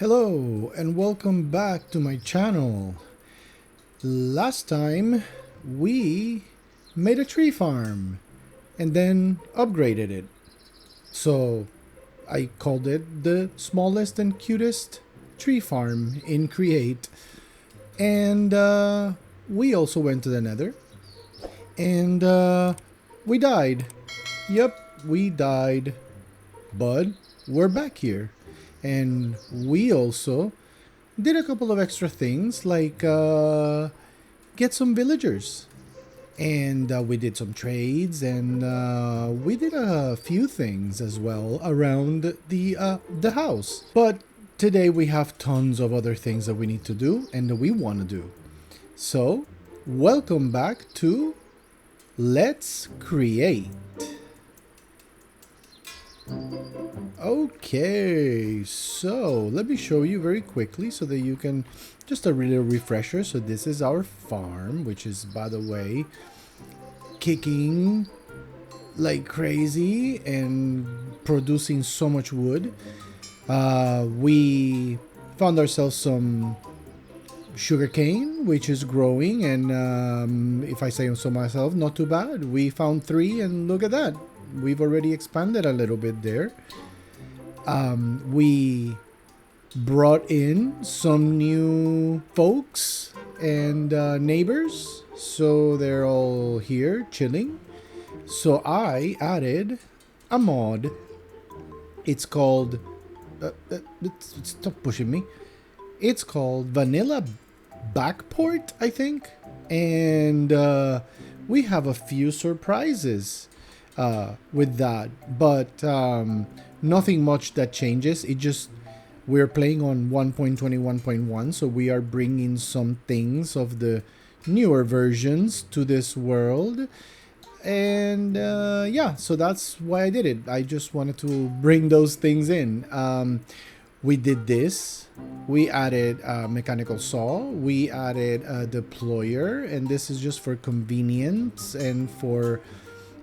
Hello and welcome back to my channel. Last time we made a tree farm and then upgraded it. So I called it the smallest and cutest tree farm in Create. And we also went to the Nether and we died. Yep, we died. But we're back here. And we also did a couple of extra things like get some villagers. And we did some trades and we did a few things as well around the house. But today we have tons of other things that we need to do and that we want to do. So welcome back to Let's Create. Okay, so let me show you very quickly so that you can just a little refresher. So this is our farm, which is, by the way, kicking like crazy and producing so much wood. We found ourselves some sugarcane, which is growing, and if I say so myself, not too bad. We found 3, and look at that. We've already expanded a little bit there. We brought in some new folks and neighbors, so they're all here chilling. So I added a mod. It's called stop pushing me. It's called Vanilla Backport, I think, and we have a few surprises with that, but nothing much that changes. It just, we're playing on 1.21.1, so we are bringing some things of the newer versions to this world. And yeah, so that's why I did it. I just wanted to bring those things in. We did this. We added a mechanical saw. We added a deployer, and this is just for convenience and for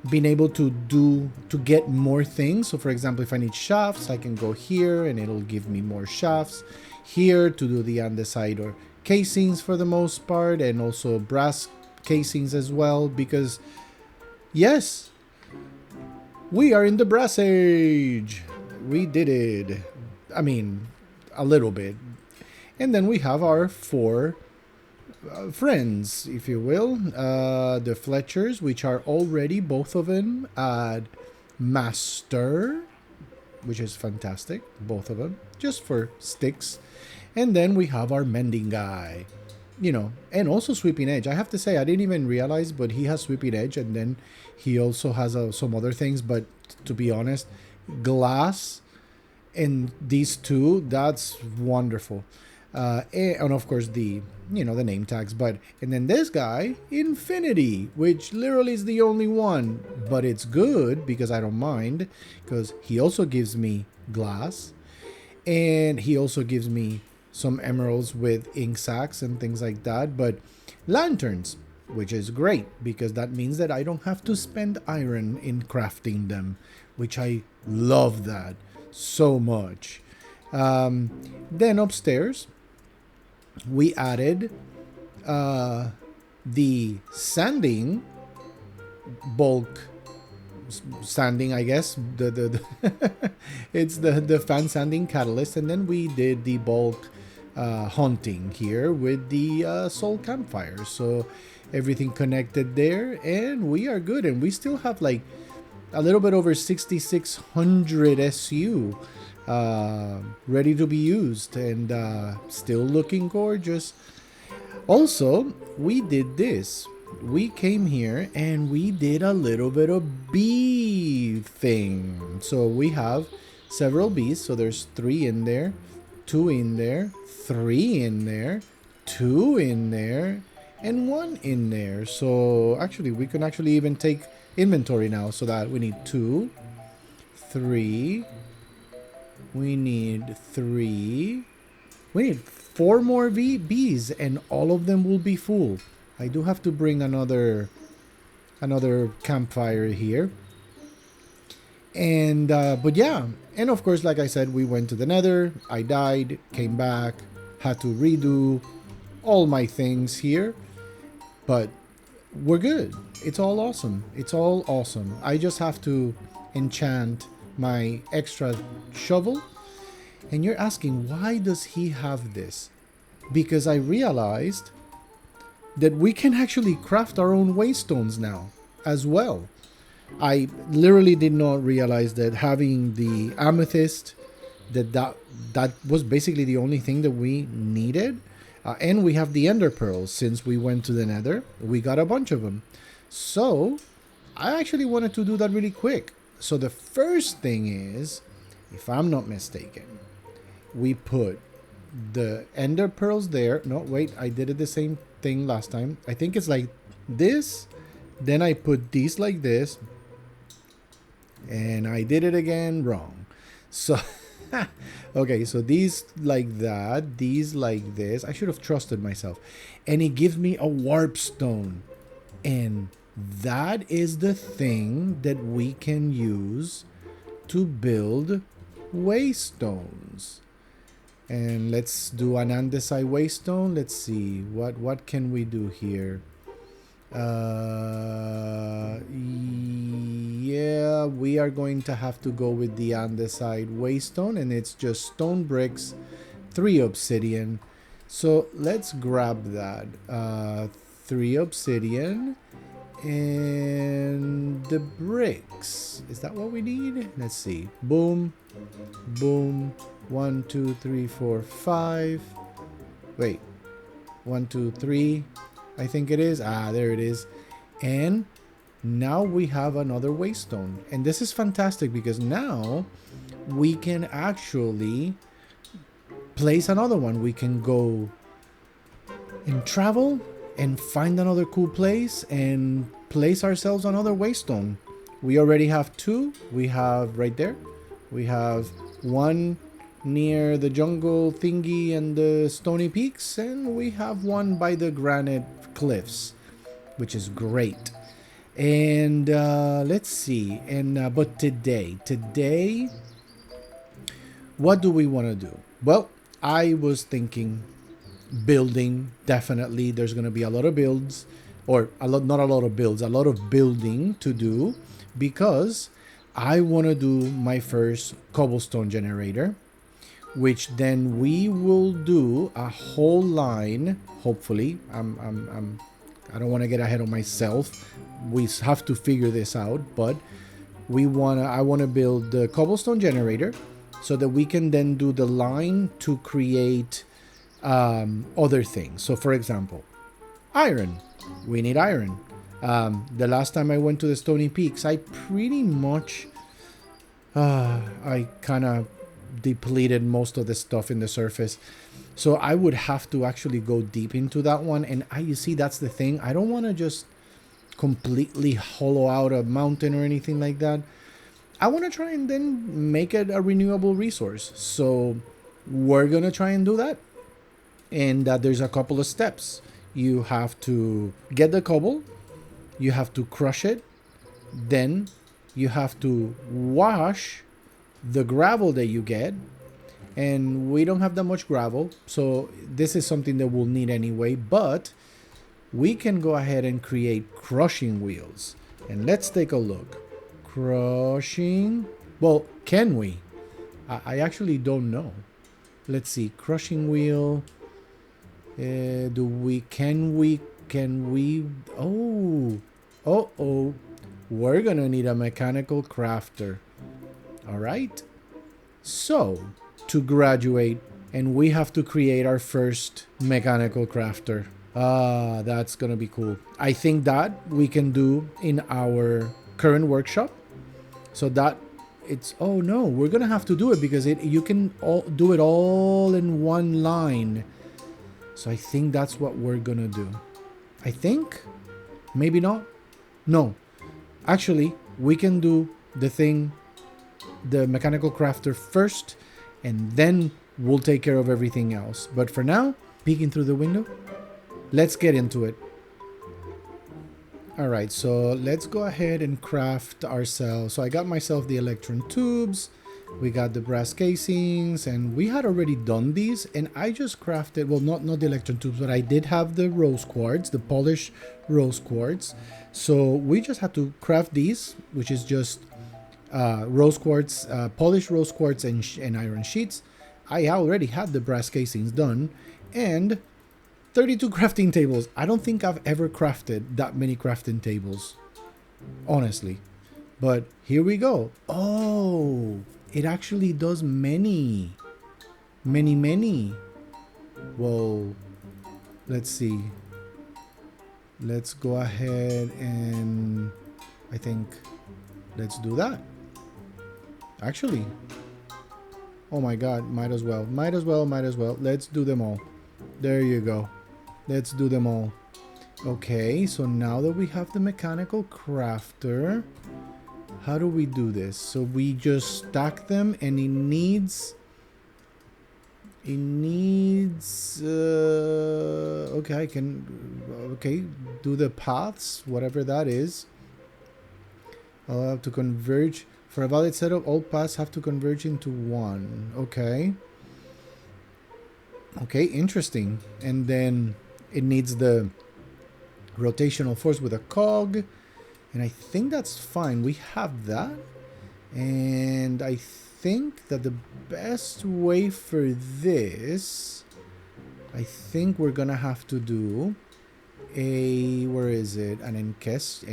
being able to get more things. So for example, if I need shafts, I can go here and it'll give me more shafts. Here to do the andesite or casings for the most part, and also brass casings as well, because yes, we are in the brass age. We did it. I mean, a little bit. And then we have our 4 friends, if you will, the Fletchers, which are already both of them at Master, which is fantastic, both of them, just for sticks. And then we have our mending guy, you know, and also Sweeping Edge. I have to say, I didn't even realize, but he has Sweeping Edge, and then he also has some other things. But to be honest, glass and these 2, that's wonderful. And of course the name tags, and then this guy, Infinity, which literally is the only one, but it's good because I don't mind, because he also gives me glass, and he also gives me some emeralds with ink sacs and things like that, but lanterns, which is great because that means that I don't have to spend iron in crafting them, which I love that so much. Then upstairs we added the sanding bulk sanding, I guess, the it's the fan sanding catalyst, and then we did the bulk hunting here with the soul campfire. So everything connected there, and we are good, and we still have like a little bit over 6,600 SU ready to be used, and still looking gorgeous. Also, we did this. We came here and we did a little bit of bee thing. So we have several bees. So there's 3 in there, 2 in there, 3 in there, 2 in there, and 1 in there. So actually, we can actually even take inventory now, so that we need 2, 3. We need 3. We need 4 more bees, and all of them will be full. I do have to bring another campfire here. But yeah, and of course, like I said, we went to the Nether. I died, came back, had to redo all my things here, but we're good. It's all awesome. It's all awesome. I just have to enchant my extra shovel. And you're asking, why does he have this? Because I realized that we can actually craft our own waystones now as well. I literally did not realize that having the amethyst, that was basically the only thing that we needed. And we have the ender pearls since we went to the nether. We got a bunch of them. So I actually wanted to do that really quick. So the first thing is, if I'm not mistaken, we put the ender pearls there. No, wait, I did it the same thing last time. I think it's like this. Then I put these like this. And I did it again wrong. So, okay, so these like that, these like this. I should have trusted myself. And it gives me a warp stone. And that is the thing that we can use to build waystones. And let's do an andesite waystone. Let's see, what can we do here? Yeah, we are going to have to go with the andesite waystone, and it's just stone bricks, 3 obsidian. So let's grab that. 3 obsidian and the bricks. Is that what we need? Let's see. Boom, boom. 1, 2, 3, 4, 5. Wait, 1, 2, 3. I think it is. There it is. And now we have another waystone. And this is fantastic because now we can actually place another one. We can go and travel and find another cool place and place ourselves another waystone. We already have 2. We have right there. We have 1 near the jungle thingy and the stony peaks, and we have 1 by the granite cliffs, which is great. And let's see. And but today, what do we want to do? Well, I was thinking building. Definitely, there's going to be a lot of builds, or not a lot of builds, a lot of building to do, because I want to do my first cobblestone generator, which then we will do a whole line. Hopefully, I don't want to get ahead of myself. We have to figure this out, but I want to build the cobblestone generator so that we can then do the line to create other things. So, for example, iron. We need iron. The last time I went to the Stony Peaks, I pretty much I kind of depleted most of the stuff in the surface, so I would have to actually go deep into that one. And you see, that's the thing. I don't want to just completely hollow out a mountain or anything like that. I want to try and then make it a renewable resource. So we're gonna try and do that. And there's a couple of steps. You have to get the cobble, you have to crush it, then you have to wash the gravel that you get. And we don't have that much gravel, so this is something that we'll need anyway, but we can go ahead and create crushing wheels. And let's take a look. Crushing, well, can we? I actually don't know. Let's see, crushing wheel. Can we, we're gonna need a mechanical crafter. All right, so to graduate, and we have to create our first mechanical crafter. That's gonna be cool. I think that we can do in our current workshop, so that it's, oh no, we're gonna have to do it because you can do it all in one line. So I think that's what we're gonna do. I think, maybe not. No, actually, we can do the mechanical crafter first, and then we'll take care of everything else. But for now, peeking through the window, let's get into it. All right, so let's go ahead and craft ourselves. So I got myself the electron tubes. We got the brass casings, and we had already done these, and I just crafted, well, not the electron tubes, but I did have the rose quartz, the polished rose quartz. So we just had to craft these, which is just rose quartz, polished rose quartz and iron sheets. I already had the brass casings done, and 32 crafting tables. I don't think I've ever crafted that many crafting tables, honestly. But here we go. Oh, it actually does many. Many. Whoa. Let's see. Let's go ahead and I think let's do that. Actually. Oh my god, might as well. Let's do them all. There you go. Let's do them all. Okay, so now that we have the mechanical crafter, how do we do this? So we just stack them, and it needs okay, I can do the paths, whatever that is. I'll have to converge. For a valid setup, all paths have to converge into one. Okay, interesting. And then it needs the rotational force with a cog, and I think that's fine. We have that, and I think that the best way for this, I think we're gonna have to do a, where is it, an encased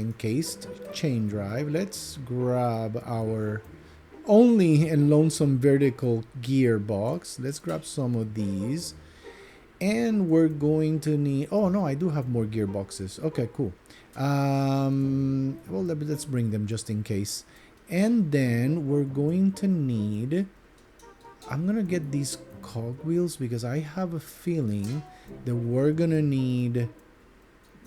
chain drive. Let's grab our only and lonesome vertical gearbox. Let's grab some of these. And we're going to need, oh no, I do have more gearboxes. Okay, cool. Well, let's bring them just in case. And then we're going to need, I'm gonna get these cogwheels because I have a feeling that we're gonna need,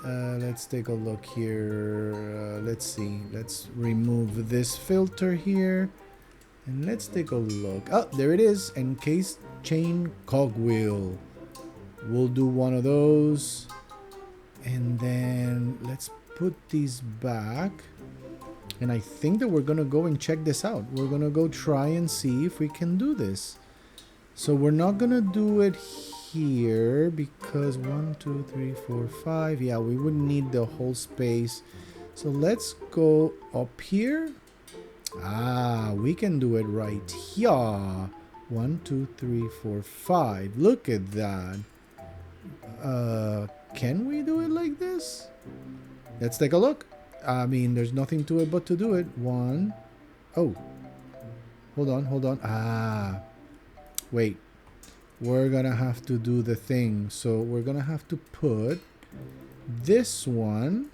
let's take a look here. Let's see, let's remove this filter here, and let's take a look. Oh, there it is, encased chain cogwheel. We'll do one of those, and then let's put these back. And I think that we're gonna go and check this out. We're gonna go try and see if we can do this. So we're not gonna do it here because 1, 2, 3, 4, 5. Yeah, we would need the whole space. So let's go up here. Ah, we can do it right here. 1, 2, 3, 4, 5. Look at that. Can we do it like this? Let's take a look. I mean, there's nothing to it but to do it. One. Oh. Hold on. Ah. Wait. We're gonna have to do the thing. So we're gonna have to put this one.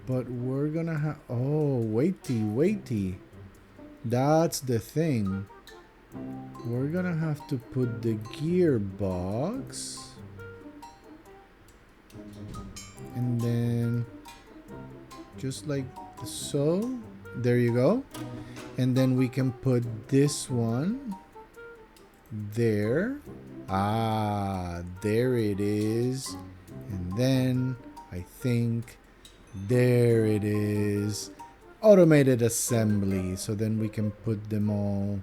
But we're gonna have... Oh, waity. That's the thing. We're gonna have to put the gearbox. And then just like so. There you go. And then we can put this one there. Ah, there it is. And then I think there it is. Automated assembly. So then we can put them all.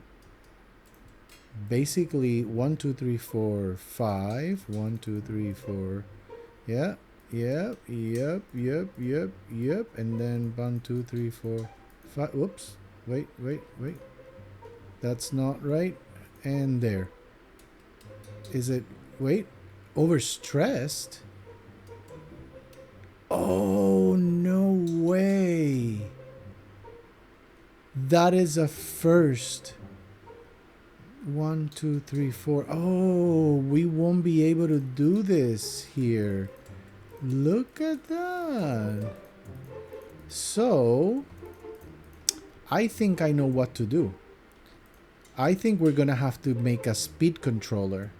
Basically 1, 2, 3, 4, 5. 1, 2, 3, 4. Yeah. Yep. And then 1, 2, 3, 4, 5. Whoops. Wait. That's not right. And there. Is it? Wait. Overstressed? Oh, no way. That is a first. 1, 2, 3, 4. Oh, we won't be able to do this here. Look at that. So, I think I know what to do. I think we're gonna have to make a speed controller.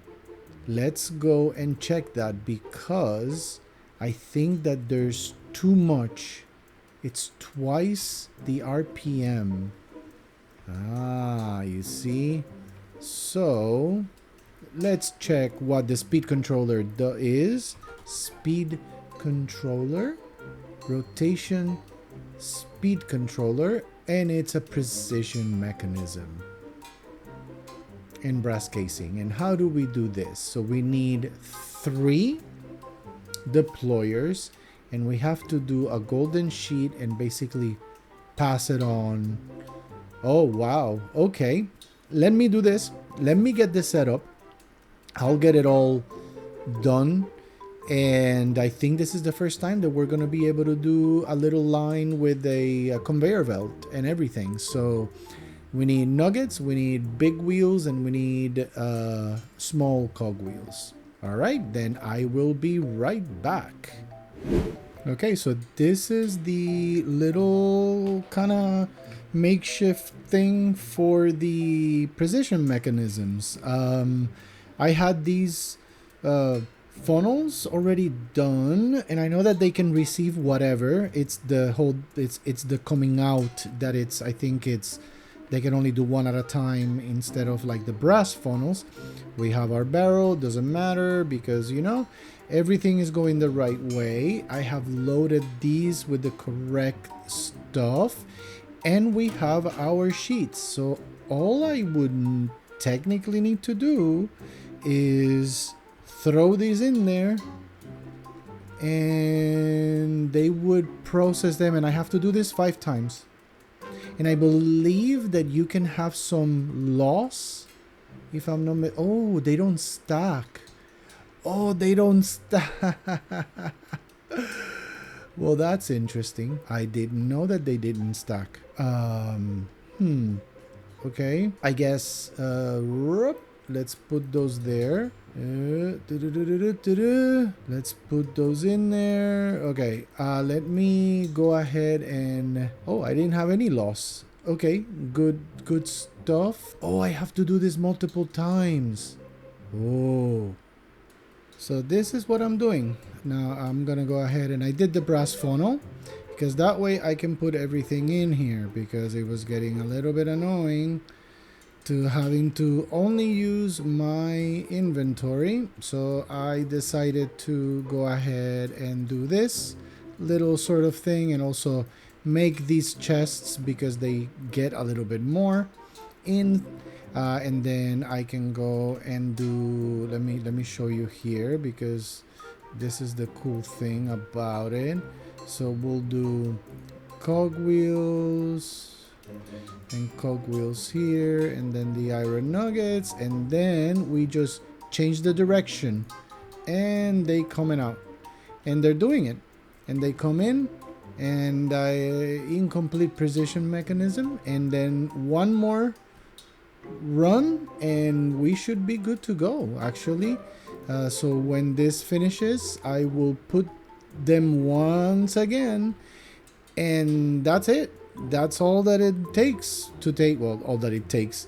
Let's go and check that because I think that there's too much. It's twice the RPM. Ah, you see? So, let's check what the speed controller is. Speed controller, rotation, speed controller, and it's a precision mechanism in brass casing. And how do we do this? So we need 3 deployers, and we have to do a golden sheet and basically pass it on. Oh wow, okay, let me do this. Let me get this set up. I'll get it all done, and I think this is the first time that we're gonna be able to do a little line with a conveyor belt and everything. So we need nuggets, we need big wheels, and we need small cog wheels. All right, then I will be right back. Okay, so this is the little kind of makeshift thing for the precision mechanisms. I had these funnels already done, and I know that they can receive whatever. It's the whole, it's the coming out that it's, I think it's, they can only do one at a time instead of like the brass funnels. We have our barrel, doesn't matter because, you know, everything is going the right way. I have loaded these with the correct stuff, and we have our sheets. So all I would technically need to do is throw these in there, and they would process them, and I have to do this 5 times. And I believe that you can have some loss if I'm not... Oh, they don't stack. Oh, they don't stack. Well, that's interesting. I didn't know that they didn't stack. Okay. I guess, let's put those there. Let's put those in there. Okay, let me go ahead and... Oh, I didn't have any loss. Okay, good stuff. Oh, I have to do this multiple times. Oh, so this is what I'm doing. Now I'm gonna go ahead, and I did the brass funnel because that way I can put everything in here, because it was getting a little bit annoying to having to only use my inventory. So I decided to go ahead and do this little sort of thing, and also make these chests because they get a little bit more in, and then I can go and do, let me show you here, because this is the cool thing about it. So we'll do cogwheels and cogwheels here, and then the iron nuggets, and then we just change the direction, and they coming out, and they're doing it, and they come in, and incomplete precision mechanism, and then one more run, and we should be good to go actually. So when this finishes, I will put them once again, and that's it. That's all that it takes to take, well, all that it takes.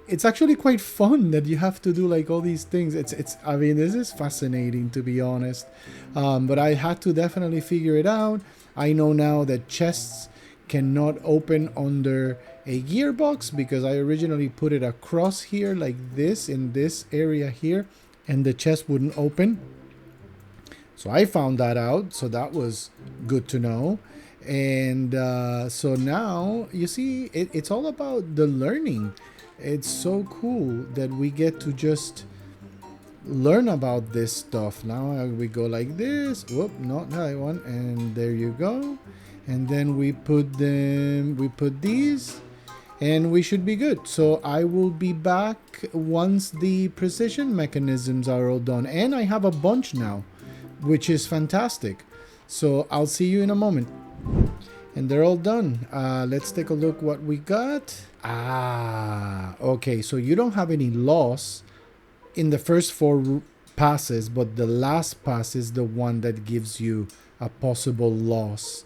It's actually quite fun that you have to do like all these things. It's I mean, this is fascinating, to be honest. But I had to definitely figure it out. I know now that chests cannot open under a gearbox, because I originally put it across here like this, in this area here, and the chest wouldn't open. So I found that out, so that was good to know. And so now you see, it's all about the learning. It's so cool that we get to just learn about this stuff. Now we go like this. Whoop, not that one. And there you go. And then we put these, and we should be good. So I will be back once the precision mechanisms are all done. And I have a bunch now, which is fantastic. So I'll see you in a moment. And they're all done. Let's take a look what we got. Okay, so you don't have any loss in the first 4 passes, but the last pass is the one that gives you a possible loss.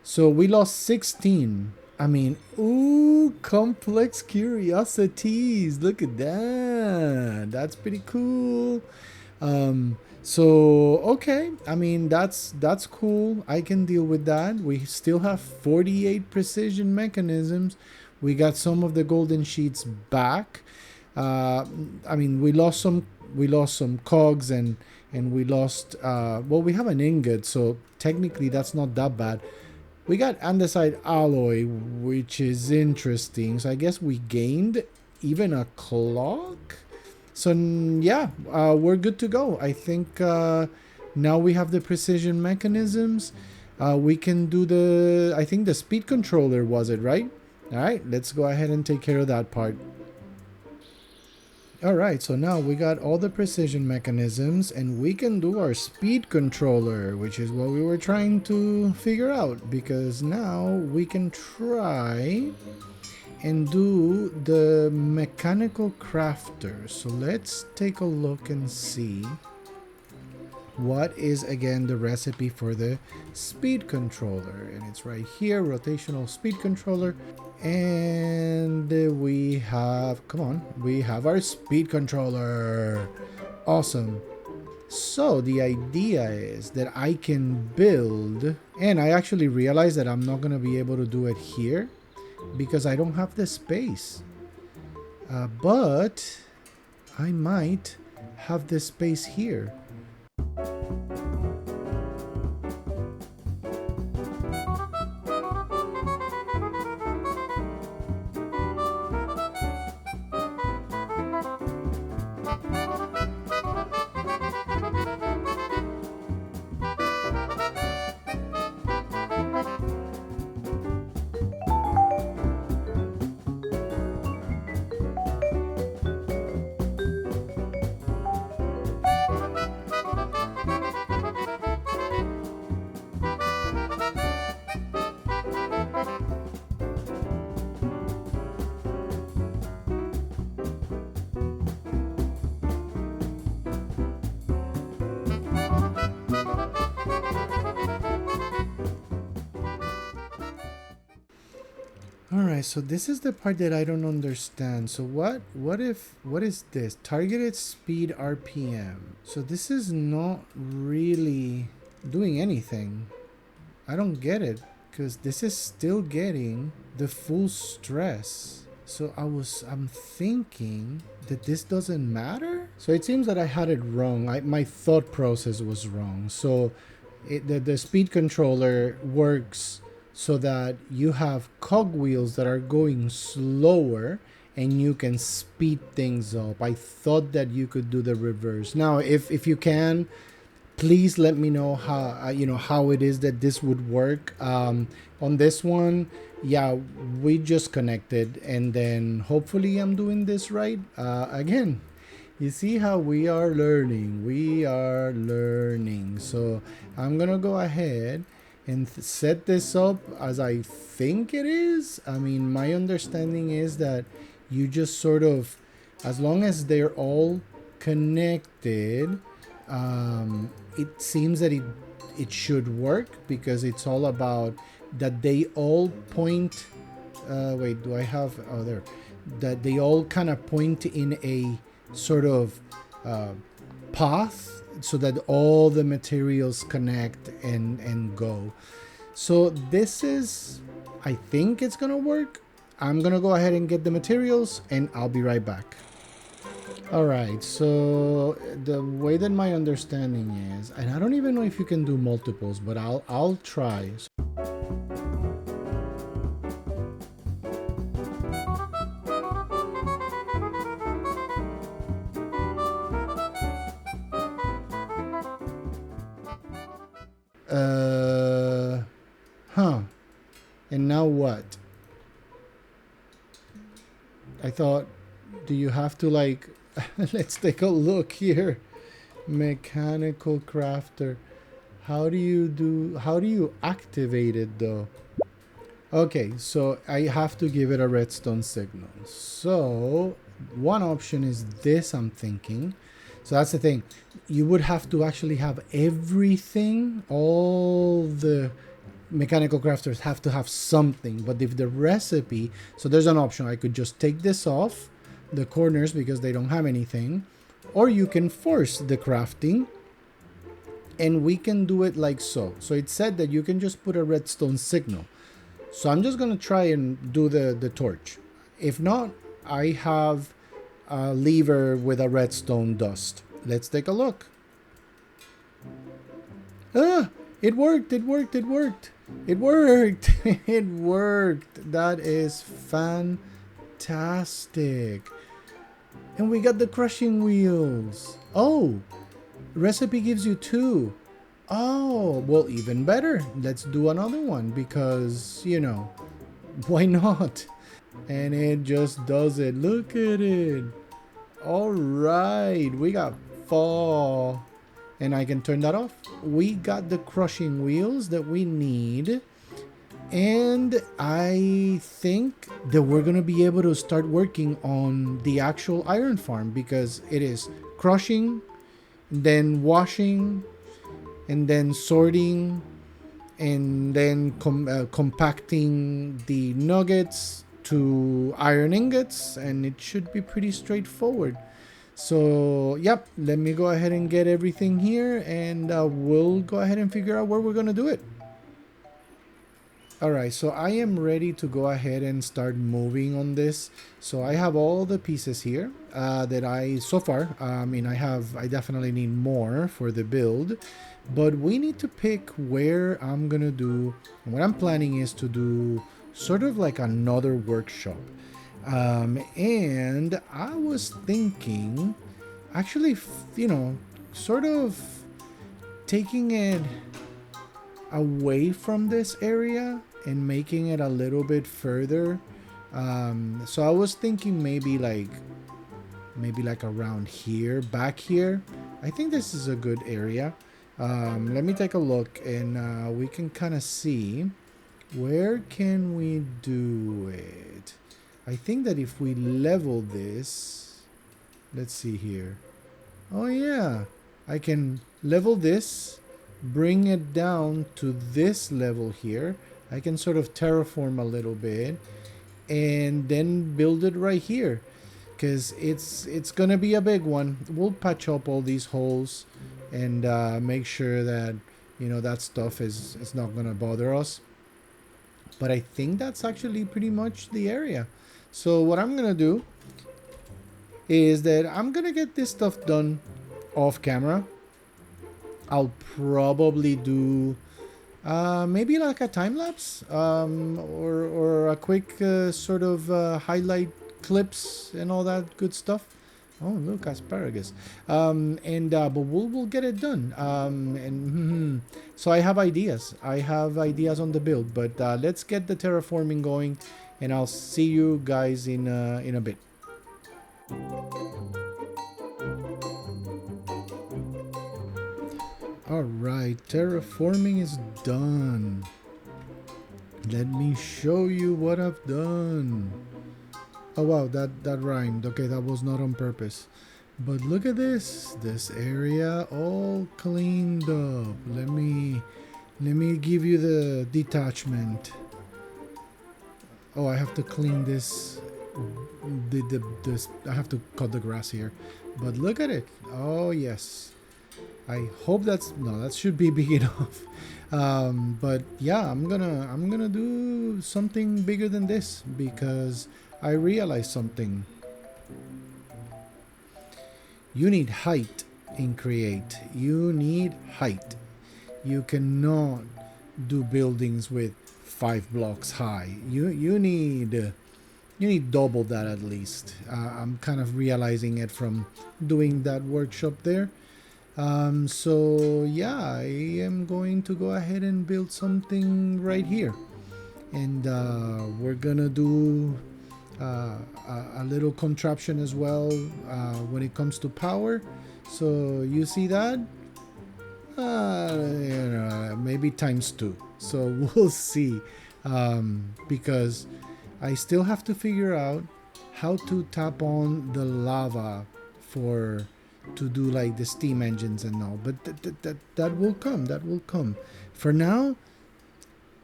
So we lost 16. I mean, ooh, complex curiosities. Look at that. That's pretty cool. So okay, I mean, that's cool. I can deal with that. We still have 48 precision mechanisms. We got some of the golden sheets back. I mean, we lost some we lost some cogs, and we lost well, we have an ingot, so technically that's not that bad. We got andesite alloy, which is interesting. So I guess we gained even a clock. So yeah, we're good to go. I think now we have the precision mechanisms. We can do the, I think the speed controller was it, right? All right, let's go ahead and take care of that part. All right, so now we got all the precision mechanisms and we can do our speed controller, which is what we were trying to figure out, because now we can try and do the mechanical crafter. So let's take a look and see what is again the recipe for the speed controller. And it's right here, rotational speed controller. And we have, come on, we have our speed controller. Awesome. So the idea is that I can build, and I actually realized that I'm not going to be able to do it here because I don't have the space. But I might have the space here. Alright, so this is the part that I don't understand. So what is this? Targeted speed RPM. So this is not really doing anything. I don't get it, because this is still getting the full stress. So I'm thinking that this doesn't matter. So it seems that I had it wrong. My thought process was wrong. So the speed controller works so that you have cogwheels that are going slower and you can speed things up. I thought that you could do the reverse. Now, if you can, please let me know how how it is that this would work. On this one, yeah, we just connected, and then hopefully I'm doing this right. Again, you see how we are learning. We are learning. So I'm gonna go ahead and set this up as I think it is. I mean, my understanding is that you just sort of, as long as they're all connected, it seems that it should work, because it's all about that they all point, wait, do I have, oh, there, that they all kind of point in a sort of path, so that all the materials connect and go. So this is, I think it's gonna work. I'm gonna go ahead and get the materials and I'll be right back. All right, so the way that my understanding is, and I don't even know if you can do multiples, but I'll try. And now what? I thought, do you have to like, let's take a look here. Mechanical crafter. How do you activate it though? Okay, so I have to give it a redstone signal. So one option is this, I'm thinking. So that's the thing. You would have to actually have everything, all the mechanical crafters have to have something. But if the recipe, so there's an option. I could just take this off the corners because they don't have anything, or you can force the crafting, and we can do it like so. So it said that you can just put a redstone signal. So I'm just gonna try and do the torch. If not, I have a lever with a redstone dust. Let's take a look. Ah, it worked, it worked, it worked. It worked. It worked. That is fantastic. And we got the crushing wheels. Oh, recipe gives you 2. Oh, well, even better. Let's do another one because, you know, why not? And it just does it. Look at it. All right, we got 4. And I can turn that off. We got the crushing wheels that we need. And I think that we're going to be able to start working on the actual iron farm because it is crushing, then washing, and then sorting, and then compacting the nuggets to iron ingots, and it should be pretty straightforward. So, yep, let me go ahead and get everything here, and we'll go ahead and figure out where we're going to do it. Alright, so I am ready to go ahead and start moving on this. So I have all the pieces here that so far, I definitely need more for the build. But we need to pick where I'm going to do, and what I'm planning is to do sort of like another workshop. And I was thinking, actually, sort of taking it away from this area and making it a little bit further. So I was thinking maybe like around here, back here. I think this is a good area. Let me take a look, and we can kind of see where can we do it. I think that if we level this, let's see here. Oh yeah, I can level this, bring it down to this level here. I can sort of terraform a little bit and then build it right here because it's gonna be a big one. We'll patch up all these holes and make sure that that stuff is not gonna bother us. But I think that's actually pretty much the area. So what I'm gonna do is that I'm gonna get this stuff done off camera. I'll probably do maybe like a time lapse or a quick sort of highlight clips and all that good stuff. Oh, look, asparagus. But we'll get it done. So I have ideas. I have ideas on the build, but let's get the terraforming going, and I'll see you guys in a bit. Alright, terraforming is done. Let me show you what I've done. Oh wow, that rhymed. Okay, that was not on purpose. But look at this area all cleaned up. Let me give you the detachment. Oh, I have to clean this. I have to cut the grass here. But look at it. Oh yes. I hope that should be big enough. But yeah, I'm gonna do something bigger than this because I realized something. You need height in Create. You need height. You cannot do buildings with 5 blocks high. You need double that at least. I'm kind of realizing it from doing that workshop there. So yeah, I am going to go ahead and build something right here, and we're gonna do a little contraption as well when it comes to power. So you see that maybe ×2, so we'll see, because I still have to figure out how to tap on the lava to do like the steam engines and all, but that will come. For now,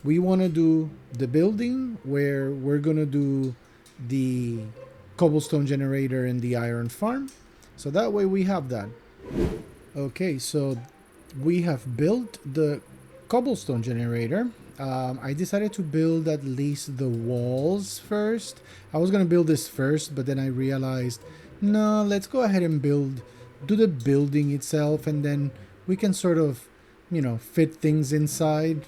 we want to do the building where we're gonna do the cobblestone generator and the iron farm, so that way we have that. Okay, so we have built the cobblestone generator. I decided to build at least the walls first. I was gonna build this first, but then I realized No, let's go ahead and do the building itself, and then we can sort of, fit things inside.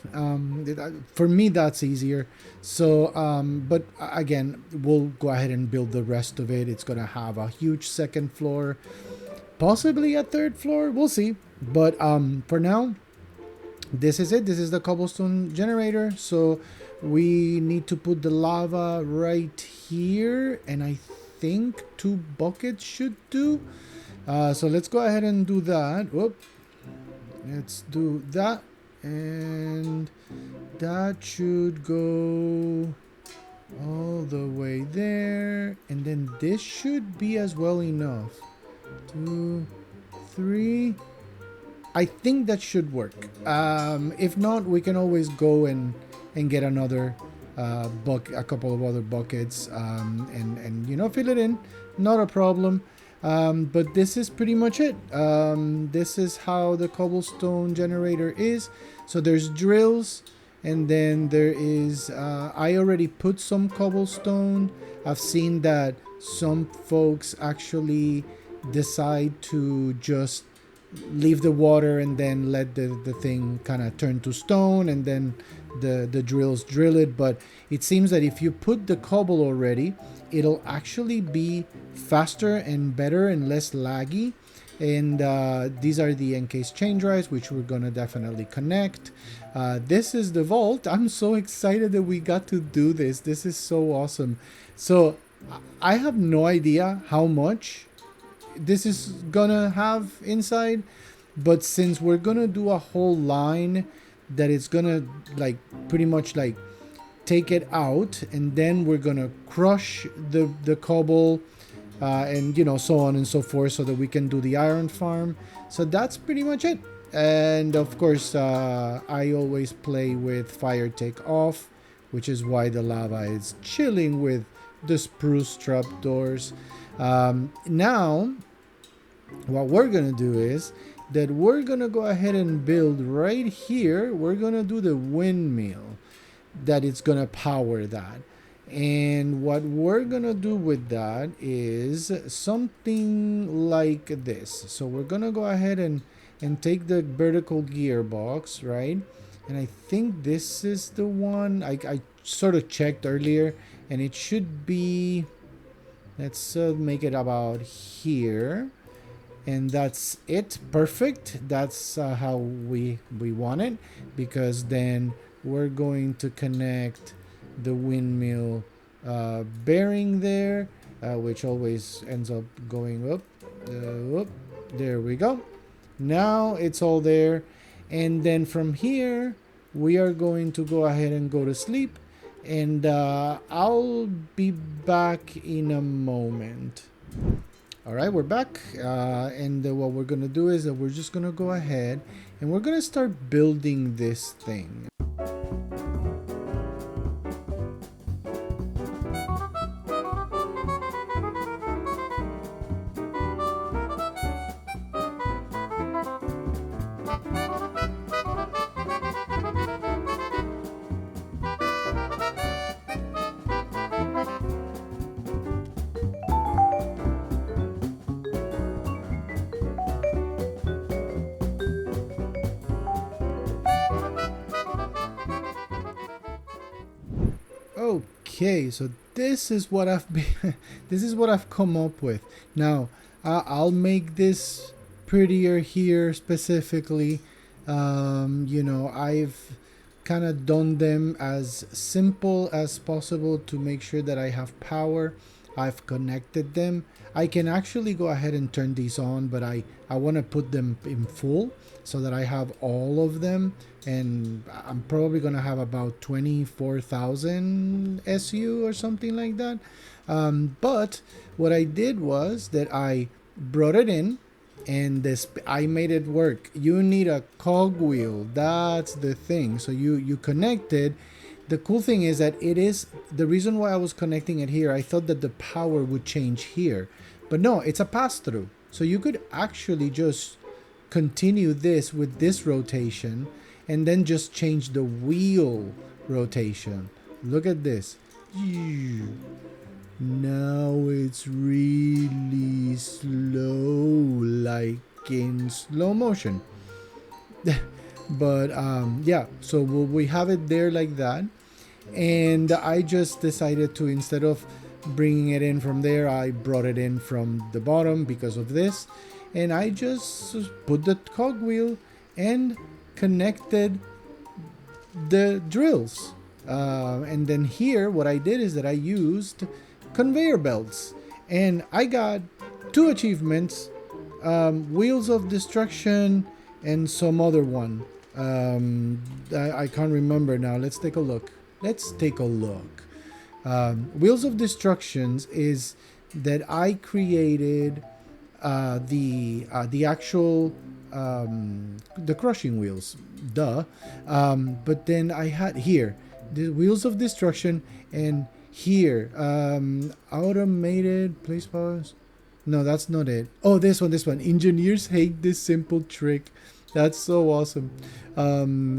For me, that's easier. So, but again, we'll go ahead and build the rest of it. It's gonna have a huge second floor, possibly a third floor. We'll see. But for now, this is it. This is the cobblestone generator. So we need to put the lava right here, and I think 2 buckets should do. So let's go ahead and do that. Whoop. Let's do that, and that should go all the way there, and then this should be as well enough. 2, 3. I think that should work. If not, we can always go and get another a couple of other buckets, and fill it in. Not a problem. But this is pretty much it. This is how the cobblestone generator is. So there's drills, and then there is. I already put some cobblestone. I've seen that some folks actually decide to just leave the water and then let the thing kind of turn to stone, and then the drills drill it. But it seems that if you put the cobble already, it'll actually be faster and better and less laggy. And these are the encased chain drives, which we're gonna definitely connect. This is the vault. I'm so excited that we got to do this. This is so awesome. So I have no idea how much this is gonna have inside, but since we're gonna do a whole line that it's gonna like pretty much like take it out, and then we're gonna crush the cobble, and so on and so forth, so that we can do the iron farm. So that's pretty much it. And of course, I always play with fire take off, which is why the lava is chilling with the spruce trapdoors. Now what we're gonna do is that we're gonna go ahead and build right here. We're gonna do the windmill that it's gonna power that. And what we're gonna do with that is something like this. So we're gonna go ahead and take the vertical gearbox, right? And I think this is the one I sort of checked earlier, and it should be, let's make it about here. And that's it. Perfect. That's how we want it, because then we're going to connect the windmill bearing there, which always ends up going up. There we go. Now it's all there. And then from here, we are going to go ahead and go to sleep. And I'll be back in a moment. All right, we're back. And what we're going to do is that we're just going to go ahead and we're going to start building this thing. Okay, so this is what I've been this is what I've come up with. Now, I'll make this prettier here specifically. I've kind of done them as simple as possible to make sure that I have power. I've connected them. I can actually go ahead and turn these on, but I want to put them in full so that I have all of them. And I'm probably going to have about 24,000 SU or something like that. But what I did was that I brought it in, and I made it work. You need a cogwheel. That's the thing. So you connected. The cool thing is that it is the reason why I was connecting it here. I thought that the power would change here, but no, it's a pass-through. So you could actually just continue this with this rotation and then just change the wheel rotation. Look at this. Now it's really slow, like in slow motion. But yeah, so we have it there like that. And I just decided to, instead of bringing it in from there, I brought it in from the bottom because of this. And I just put the cogwheel and connected the drills. And then here, what I did is that I used conveyor belts. And I got 2 achievements, Wheels of Destruction and some other one. I can't remember now. Let's take a look. Wheels of Destructions is that I created the actual the crushing wheels, duh. But then I had here the Wheels of Destruction, and here automated place pause. No, that's not it. Oh, this one. Engineers hate this simple trick. That's so awesome.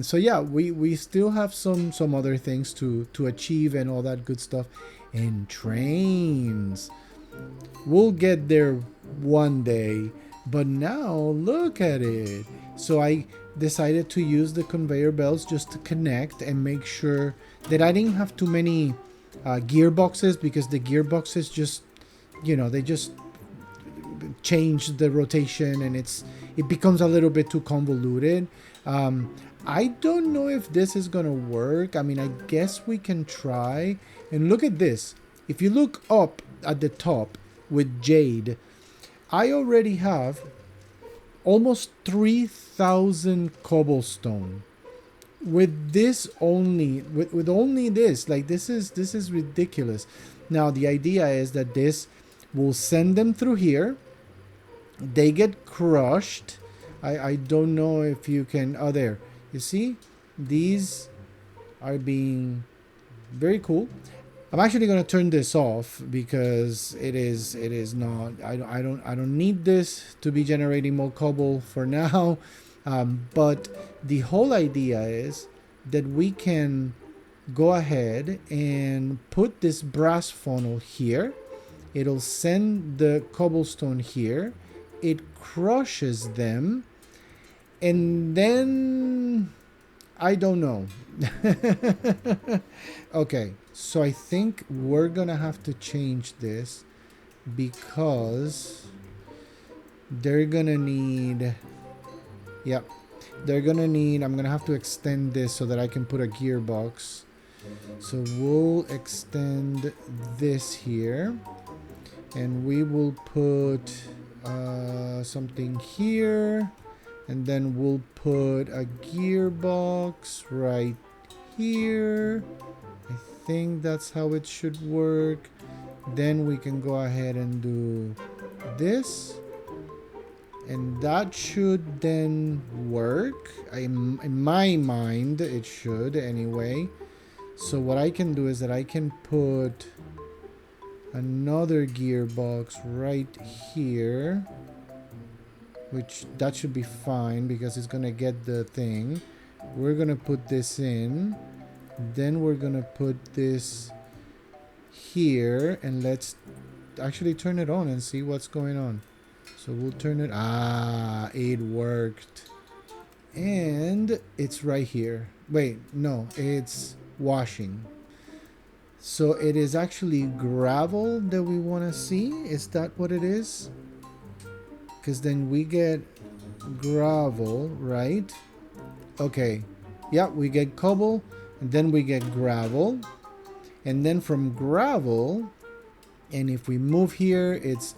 So yeah, we still have some other things to achieve and all that good stuff. And trains. We'll get there one day. But now look at it. So I decided to use the conveyor belts just to connect and make sure that I didn't have too many gearboxes, because the gearboxes just, they just change the rotation and it becomes a little bit too convoluted. I don't know if this is gonna work. I mean, I guess we can try. And look at this. If you look up at the top with Jade, I already have almost 3,000 cobblestone. With this only, with only this, like this is ridiculous. Now the idea is that this will send them through here. They get crushed. I don't know if you can. Oh, there. You see, these are being very cool. I'm actually going to turn this off because it is not. I don't need this to be generating more cobble for now. But the whole idea is that we can go ahead and put this brass funnel here. It'll send the cobblestone here. It crushes them, and then I don't know. Okay, so I think we're gonna have to change this because they're gonna need, yep, they're gonna need, I'm gonna have to extend this so that I can put a gearbox. So we'll extend this here, and we will put something here, and then we'll put a gearbox right here. I think that's how it should work. Then we can go ahead and do this, and that should then work. In my mind, it should anyway. So what I can do is that I can put another gearbox right here, which that should be fine because it's gonna get the thing. We're gonna put this in, then we're gonna put this here, and let's actually turn it on and see what's going on. So we'll turn it. It worked, and it's right here. Wait, no, it's washing. So it is actually gravel that we want to see. Is that what it is? Because then we get gravel, right? Okay. Yeah, we get cobble, and then we get gravel. And then from gravel, and if we move here, it's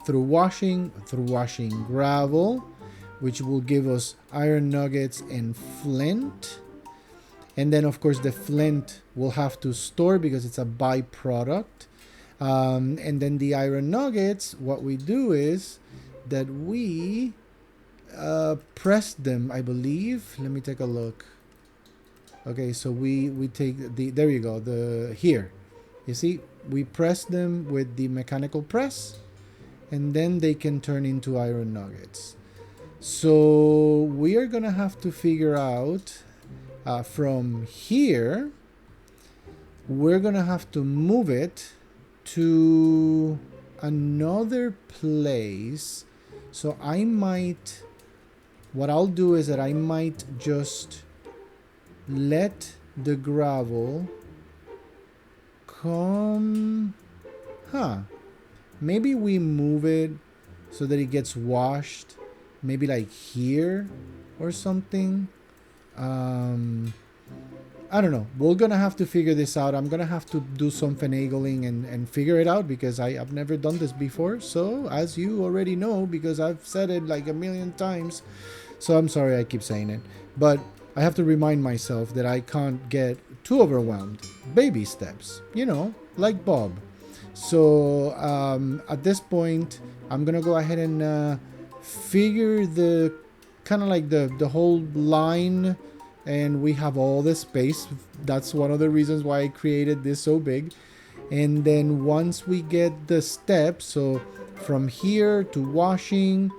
through washing gravel, which will give us iron nuggets and flint. And then, of course, the flint we'll have to store because it's a byproduct. And then the iron nuggets, what we do is that we press them, I believe. Let me take a look. Okay, so we take the, there you go, the here. You see, we press them with the mechanical press, and then they can turn into iron nuggets. So we are going to have to figure out from here, we're gonna have to move it to another place. So I might, what I'll do is that I might just let the gravel come, maybe we move it so that it gets washed, maybe like here or something. I don't know. We're gonna have to figure this out. I'm gonna have to do some finagling and figure it out because I've never done this before. So as you already know, because I've said it like a million times, so I'm sorry I keep saying it, but I have to remind myself that I can't get too overwhelmed. Baby steps, like Bob. So at this point, I'm gonna go ahead and figure the kind of like the whole line, and we have all the space. That's one of the reasons why I created this so big. And then once we get the steps, so from here to washing,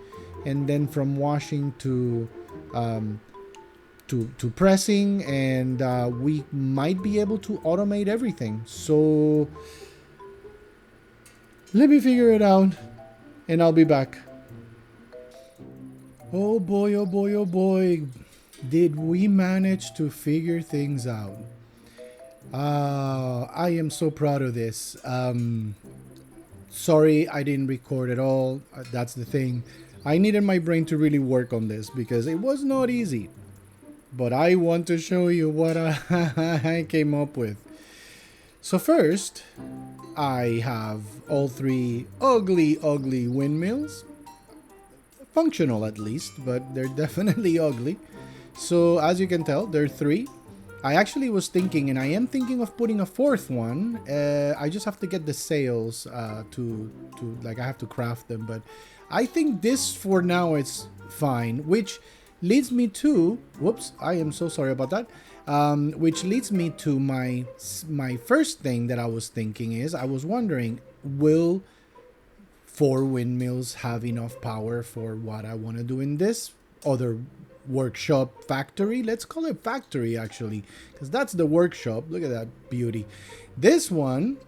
and then from washing to pressing, and we might be able to automate everything. So let me figure it out, and I'll be back. Oh boy, oh boy, oh boy. Did we manage to figure things out? I am so proud of this. Sorry I didn't record at all. That's the thing. I needed my brain to really work on this because it was not easy. But I want to show you what I came up with. So first, I have all three ugly, ugly windmills. Functional at least, but they're definitely ugly. So as you can tell, there are three. I actually was thinking, and I am thinking of putting a fourth one. I just have to get the sails to like I have to craft them. But I think this for now is fine, which leads me to, whoops, I am so sorry about that. Which leads me to my first thing that I was thinking is I was wondering, will 4 windmills have enough power for what I want to do in this other workshop factory? Let's call it factory actually, because that's the workshop. Look at that beauty. This one,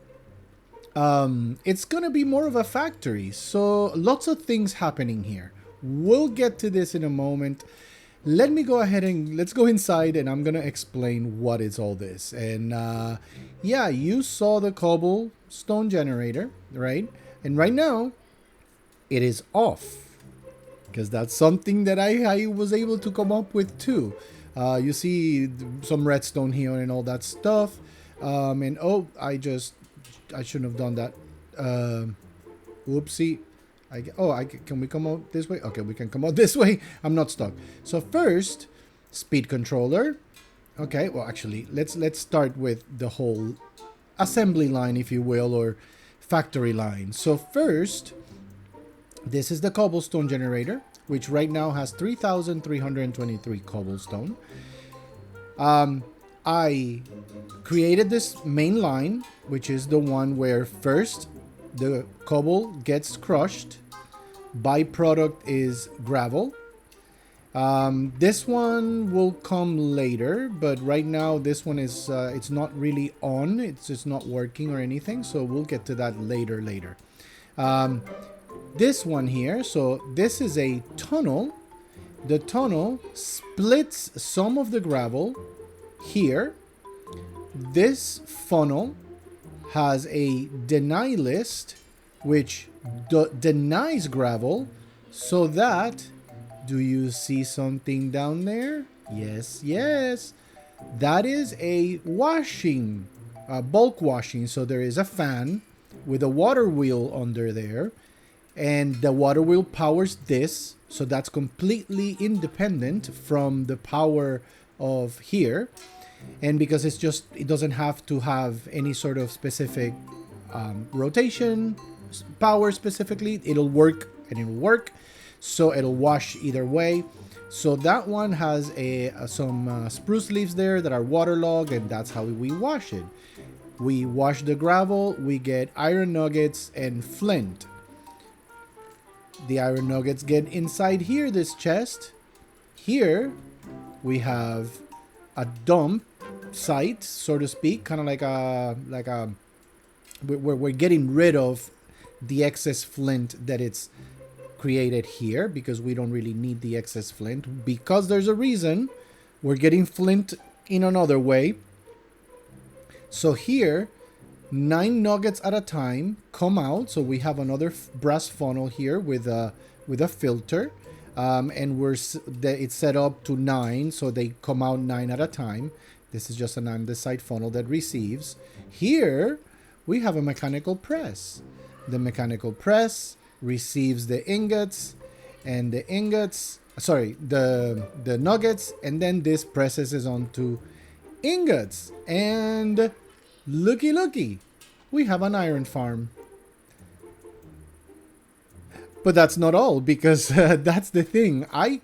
it's gonna be more of a factory, so lots of things happening here. We'll get to this in a moment. Let me go ahead and let's go inside, and I'm gonna explain what is all this. And yeah, you saw the cobblestone generator, right? And right now it is off, because that's something that I was able to come up with too. You see some redstone here and all that stuff. And oh, I shouldn't have done that. Whoopsie. Can we come out this way? Okay, we can come out this way. I'm not stuck. So first, speed controller. Okay, well actually, let's start with the whole assembly line, if you will, or factory line. So first, this is the cobblestone generator, which right now has 3,323 cobblestone. I created this main line, which is the one where first the cobble gets crushed. Byproduct is gravel. This one will come later, but right now this one is it's not really on. It's just not working or anything, so we'll get to that later. This one here, so this is a tunnel. The tunnel splits some of the gravel here. This funnel has a deny list, which denies gravel, so that, do you see something down there? Yes. That is a washing, bulk washing. So there is a fan with a water wheel under there, and the water wheel powers this. So that's completely independent from the power of here. And because it doesn't have to have any sort of specific rotation power specifically, it'll work and it'll work. So it'll wash either way. So that one has some spruce leaves there that are waterlogged, and that's how we wash it. We wash the gravel, we get iron nuggets and flint. The iron nuggets get inside here, this chest. Here we have a dump site, so to speak, kind of like a we're getting rid of the excess flint that it's created here, because we don't really need the excess flint, because there's a reason we're getting flint in another way. So here, 9 nuggets at a time come out. So we have another brass funnel here with a filter, and it's set up to 9, so they come out 9 at a time. This is just an andesite funnel that receives. Here we have a mechanical press. The mechanical press receives the ingots, and the nuggets, and then this presses onto ingots, and looky, we have an iron farm. But that's not all, because that's the thing. I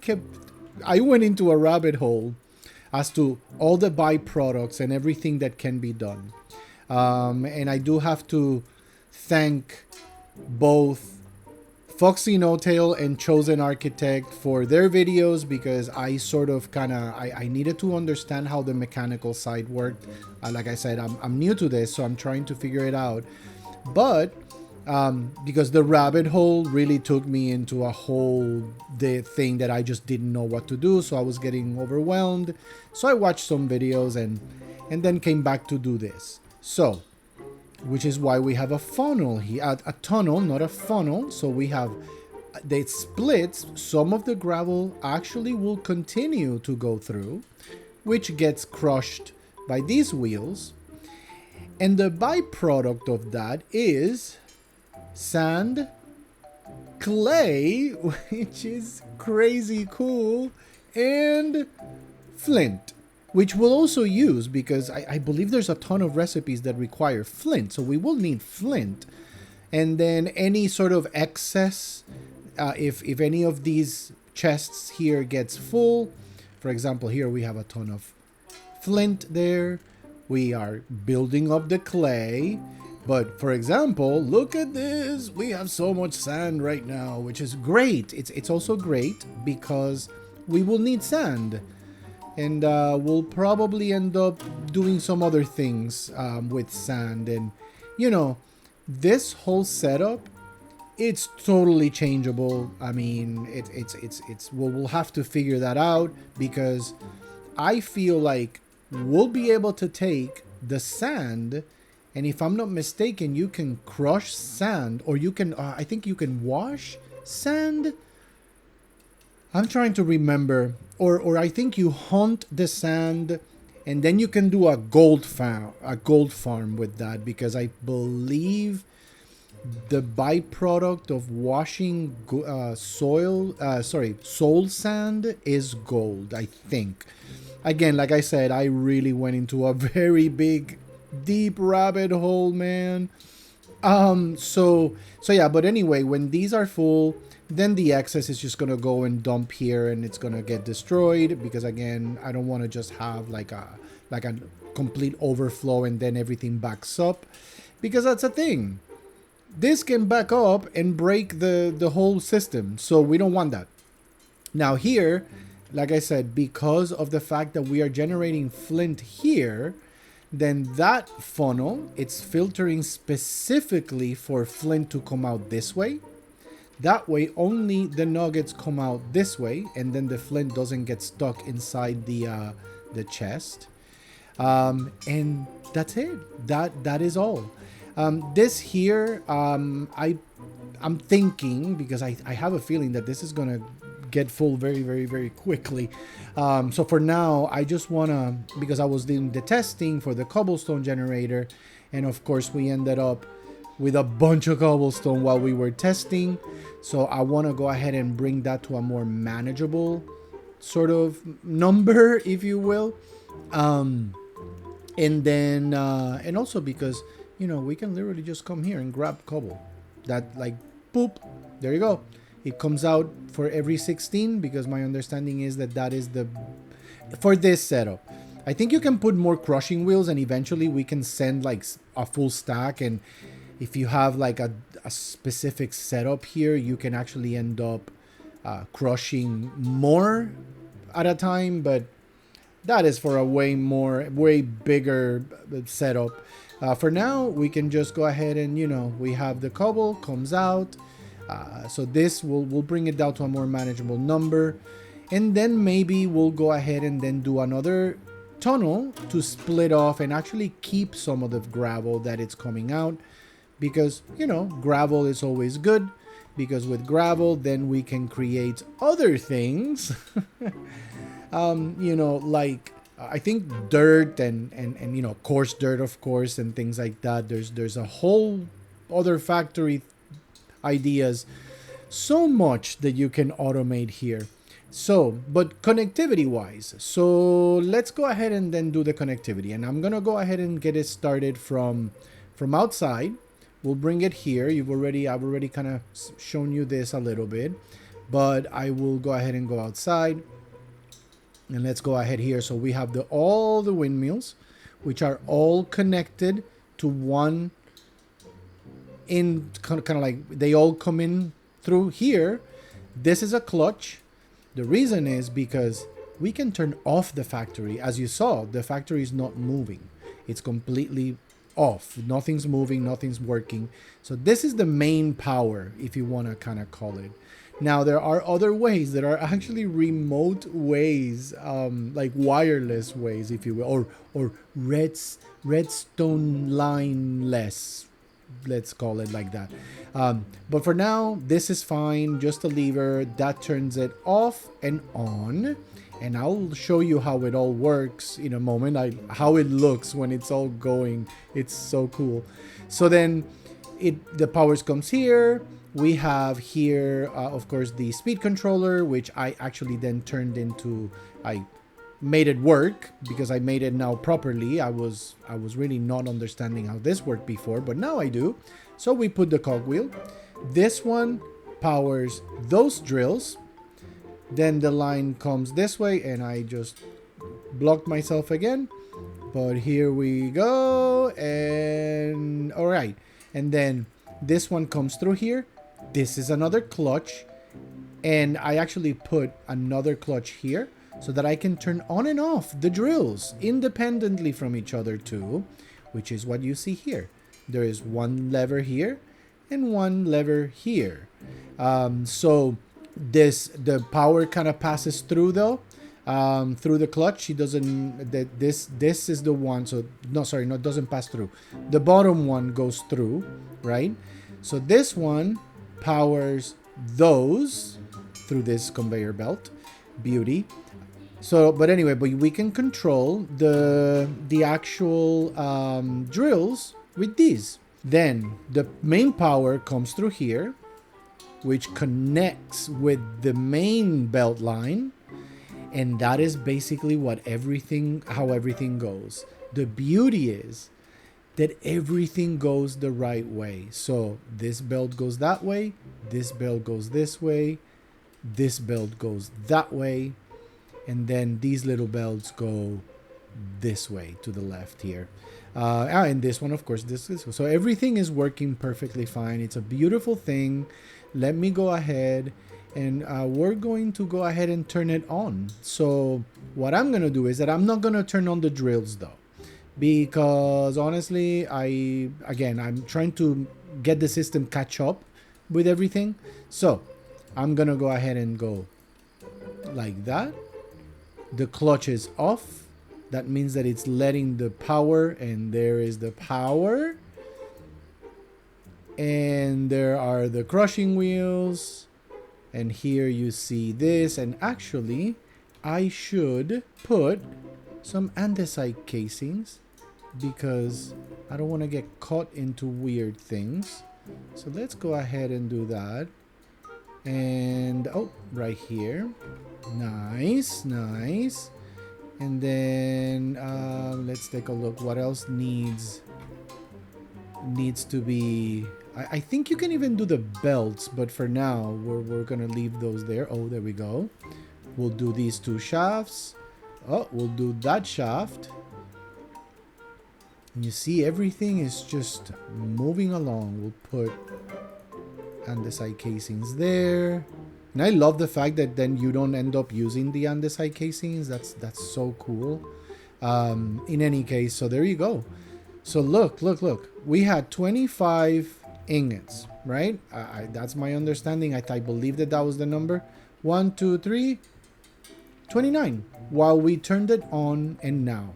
went into a rabbit hole as to all the byproducts and everything that can be done. And I do have to thank both Foxy No Tail and Chosen Architect for their videos, because I sort of I needed to understand how the mechanical side worked. Like I said, I'm new to this, so I'm trying to figure it out. But because the rabbit hole really took me into a whole thing that I just didn't know what to do, so I was getting overwhelmed. So I watched some videos and then came back to do this. So, which is why we have a funnel here, a tunnel, not a funnel. So we have, it splits. Some of the gravel actually will continue to go through, which gets crushed by these wheels. And the byproduct of that is sand, clay, which is crazy cool, and flint, which we'll also use, because I believe there's a ton of recipes that require flint, so we will need flint. And then any sort of excess, if any of these chests here gets full, for example, here we have a ton of flint there. We are building up the clay. But for example, look at this. We have so much sand right now, which is great. It's also great because we will need sand. And we'll probably end up doing some other things with sand. And, you know, this whole setup, it's totally changeable. I mean, we'll have to figure that out, because I feel like we'll be able to take the sand, and if I'm not mistaken, you can crush sand, or you can, I think you can wash sand. I'm trying to remember, or I think you hunt the sand, and then you can do a gold farm with that, because I believe the byproduct of washing soul sand is gold, I think. Again, like I said, I really went into a very big, deep rabbit hole, man. So yeah, but anyway, when these are full, then the excess is just gonna go and dump here, and it's gonna get destroyed, because again, I don't want to just have like a complete overflow and then everything backs up, because that's a thing. This can back up and break the whole system, so we don't want that. Now here, like I said, because of the fact that we are generating flint here, then that funnel, it's filtering specifically for flint to come out this way. That way, only the nuggets come out this way, and then the flint doesn't get stuck inside the chest. And that's it. That is all. This here, I'm thinking, because I have a feeling that this is gonna get full very, very, very quickly. So for now, I just wanna, because I was doing the testing for the cobblestone generator, and of course we ended up with a bunch of cobblestone while we were testing. So I want to go ahead and bring that to a more manageable sort of number, if you will. And then, and also because, you know, we can literally just come here and grab cobble. That, like, boop, there you go. It comes out for every 16, because my understanding is that is for this setup. I think you can put more crushing wheels, and eventually we can send like a full stack, and if you have like a specific setup here, you can actually end up crushing more at a time. But that is for a way bigger setup. For now, we can just go ahead and, we have the cobble comes out. So this we'll bring it down to a more manageable number. And then maybe we'll go ahead and then do another tunnel to split off and actually keep some of the gravel that it's coming out. Because, gravel is always good. Because with gravel, then we can create other things. Like I think dirt and coarse dirt, of course, and things like that. There's a whole other factory ideas, so much that you can automate here. So, but connectivity wise, so let's go ahead and then do the connectivity, and I'm gonna go ahead and get it started from outside. We'll bring it here. I've already kind of shown you this a little bit, but I will go ahead and go outside. And let's go ahead here. So we have all the windmills, which are all connected to one in kind of like they all come in through here. This is a clutch. The reason is because we can turn off the factory. As you saw, the factory is not moving. It's completely off. Nothing's moving, nothing's working. So this is the main power, if you want to kind of call it. Now, there are other ways that are actually remote ways, like wireless ways, if you will, or redstone line-less, let's call it like that. But for now, this is fine. Just a lever that turns it off and on. And I'll show you how it all works in a moment. How it looks when it's all going. It's so cool. So then the power comes here. We have here, of course, the speed controller, which I actually then turned into, I made it work because I made it now properly. I was really not understanding how this worked before, but now I do. So we put the cogwheel. This one powers those drills. Then the line comes this way, and I just blocked myself again. But here we go, and all right. And then this one comes through here. This is another clutch, and I actually put another clutch here so that I can turn on and off the drills independently from each other too, which is what you see here. There is one lever here and one lever here. So the power kind of passes through though, through the clutch. It doesn't, this is the one, so no, sorry, no, it doesn't pass through. The bottom one goes through, right? So this one powers those through this conveyor belt. Beauty. So, but anyway, but we can control the actual drills with these. Then the main power comes through here, which connects with the main belt line, and that is basically how everything goes. The beauty is that everything goes the right way. So this belt goes that way, this belt goes this way, this belt goes that way, and then these little belts go this way to the left here. And this one, of course, this is so everything is working perfectly fine. It's a beautiful thing. Let me go ahead and we're going to go ahead and turn it on. So what I'm going to do is that I'm not going to turn on the drills though, because honestly, I'm trying to get the system catch up with everything. So I'm going to go ahead and go like that. The clutch is off. That means that it's letting the power, and there is the power. And there are the crushing wheels. And here you see this. And actually, I should put some andesite casings because I don't want to get caught into weird things. So let's go ahead and do that. And, oh, right here. Nice, nice. And then let's take a look. What else needs to be... I think you can even do the belts, but for now, we're going to leave those there. Oh, there we go. We'll do these two shafts. Oh, we'll do that shaft. And you see, everything is just moving along. We'll put andesite casings there. And I love the fact that then you don't end up using the andesite casings. That's so cool. In any case, so there you go. So look. We had 25 ingots, right? That's my understanding. I believe that was the number. 1, 2, 3, 29. While we turned it on, and now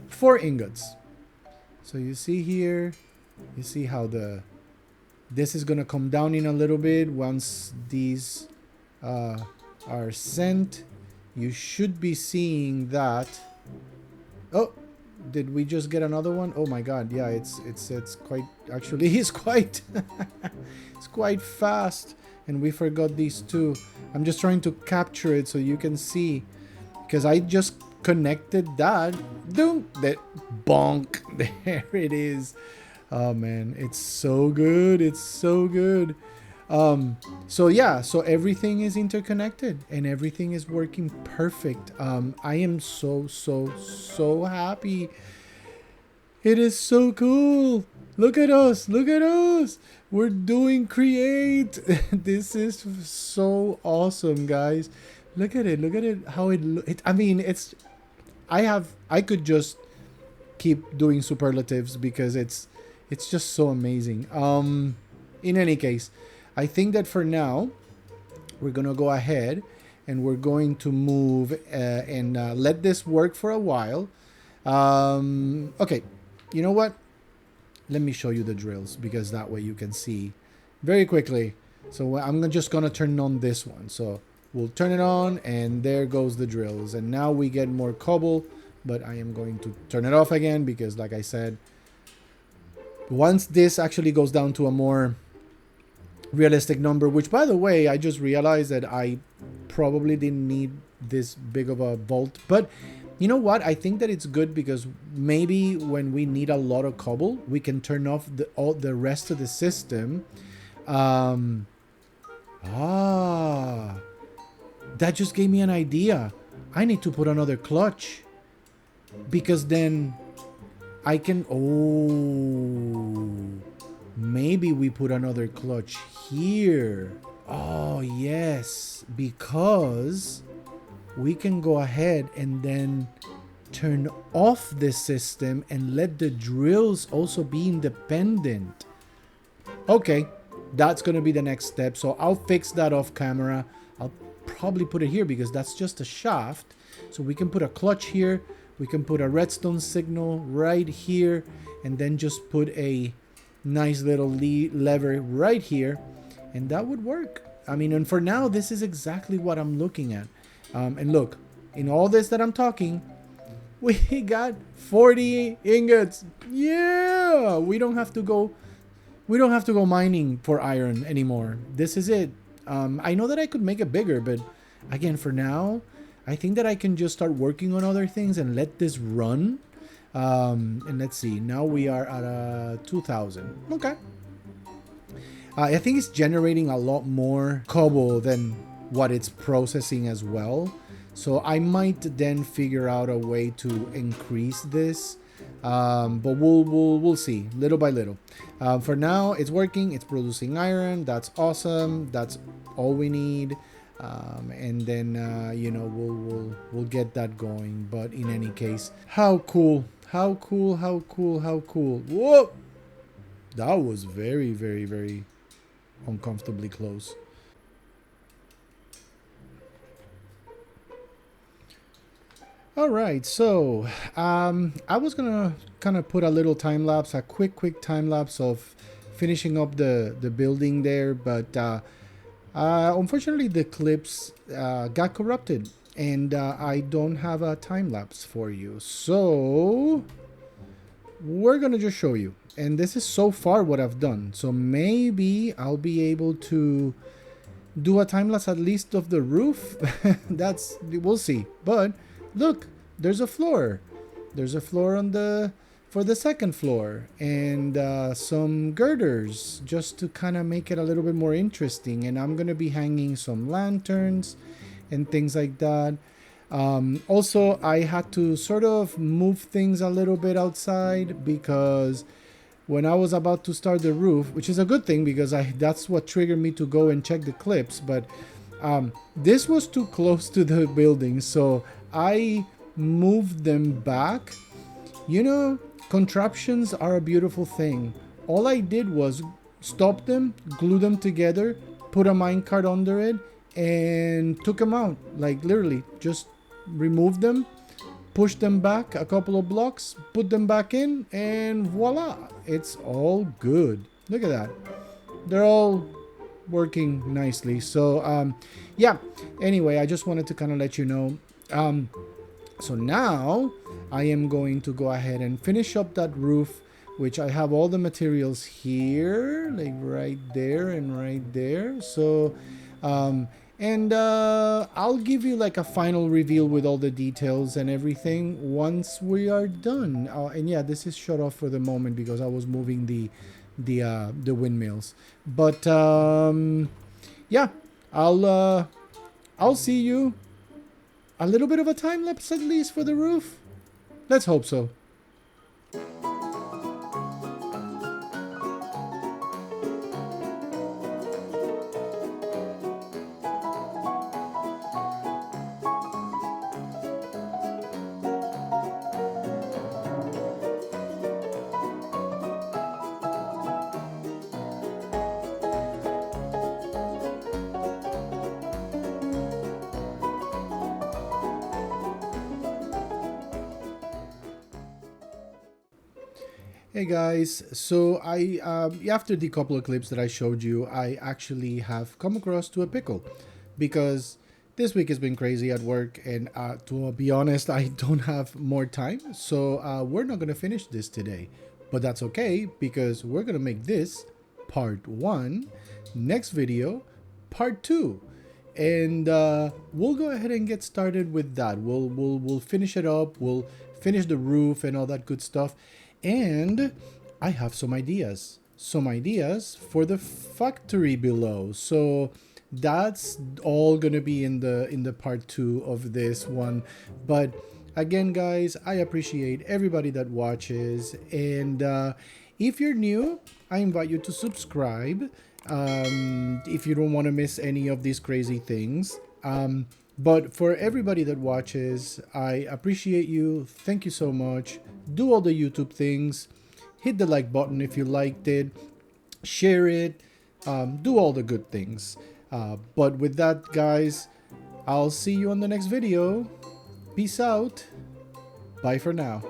4 ingots. So you see here, you see how this is gonna come down in a little bit once these are sent. You should be seeing that. Oh, did we just get another one? Oh my god, yeah, it's quite, actually it's quite it's quite fast. And we forgot these two. I'm just trying to capture it so you can see, because I just connected that. Doom, that bonk. There it is. Oh man, it's so good. It's so good. So yeah, so everything is interconnected and everything is working perfect. I am so happy. It is so cool. Look at us. Look at us. We're doing create. This is so awesome, guys. Look at it. Look at it. How I mean, it's, I could just keep doing superlatives because it's just so amazing. In any case, I think that for now, we're going to go ahead and we're going to move and let this work for a while. Okay, you know what? Let me show you the drills, because that way you can see very quickly. So I'm just going to turn on this one. So we'll turn it on, and there goes the drills. And now we get more cobble, but I am going to turn it off again because, like I said, once this actually goes down to a more realistic number, which, by the way, I just realized that I probably didn't need this big of a vault, but you know what, I think that it's good because maybe when we need a lot of cobble, we can turn off all the rest of the system. That just gave me an idea. I need to put another clutch, because then I can, maybe we put another clutch here. Oh, yes, because we can go ahead and then turn off the system and let the drills also be independent. Okay, that's going to be the next step. So I'll fix that off camera. I'll probably put it here because that's just a shaft. So we can put a clutch here. We can put a redstone signal right here, and then just put a nice little lever right here, and that would work. I mean, and for now, this is exactly what I'm looking at. And look, in all this that I'm talking, we got 40 ingots. Yeah, we don't have to go mining for iron anymore. This is it. I know that I could make it bigger, but again, for now, I think that I can just start working on other things and let this run. And let's see, now we are at 2,000. Okay. I think it's generating a lot more cobble than what it's processing as well. So I might then figure out a way to increase this. But we'll see little by little. For now, it's working. It's producing iron. That's awesome. That's all we need. And then you know, we'll get that going. But in any case, how cool. Whoa, that was very uncomfortably close. All right, so I was gonna kind of put a little time lapse, a quick time lapse of finishing up the building there, but unfortunately the clips got corrupted, and I don't have a time lapse for you, so we're gonna just show you. And this is so far what I've done, so maybe I'll be able to do a time lapse at least of the roof. We'll see. But look, there's a floor. There's a floor for the second floor, and some girders just to kind of make it a little bit more interesting. And I'm gonna be hanging some lanterns and things like that. Also, I had to sort of move things a little bit outside because when I was about to start the roof, which is a good thing because that's what triggered me to go and check the clips, but This was too close to the building, so I moved them back. You know, contraptions are a beautiful thing. All I did was stop them, glue them together, put a minecart under it, and took them out. Like literally, just removed them, push them back a couple of blocks, put them back in, and voila, it's all good. Look at that. They're all working nicely. So yeah, anyway, I just wanted to kind of let you know. So now I am going to go ahead and finish up that roof, which I have all the materials here, like right there and right there. So I'll give you like a final reveal with all the details and everything once we are done. And yeah, this is shut off for the moment because I was moving the windmills. But yeah, I'll see you. A little bit of a time lapse at least for the roof. Let's hope so. Hey guys, so I after the couple of clips that I showed you, I actually have come across to a pickle because this week has been crazy at work, and to be honest, I don't have more time, so we're not gonna finish this today, but that's okay because we're gonna make this part 1, next video part 2, and we'll go ahead and get started with that. We'll finish it up. We'll finish the roof and all that good stuff. And I have some ideas for the factory below. So that's all gonna be in the part 2 of this one. But again, guys, I appreciate everybody that watches, and if you're new, I invite you to subscribe if you don't want to miss any of these crazy things. But for everybody that watches, I appreciate you. Thank you so much. Do all the YouTube things. Hit the like button if you liked it. Share it. Do all the good things. But with that, guys, I'll see you on the next video. Peace out. Bye for now.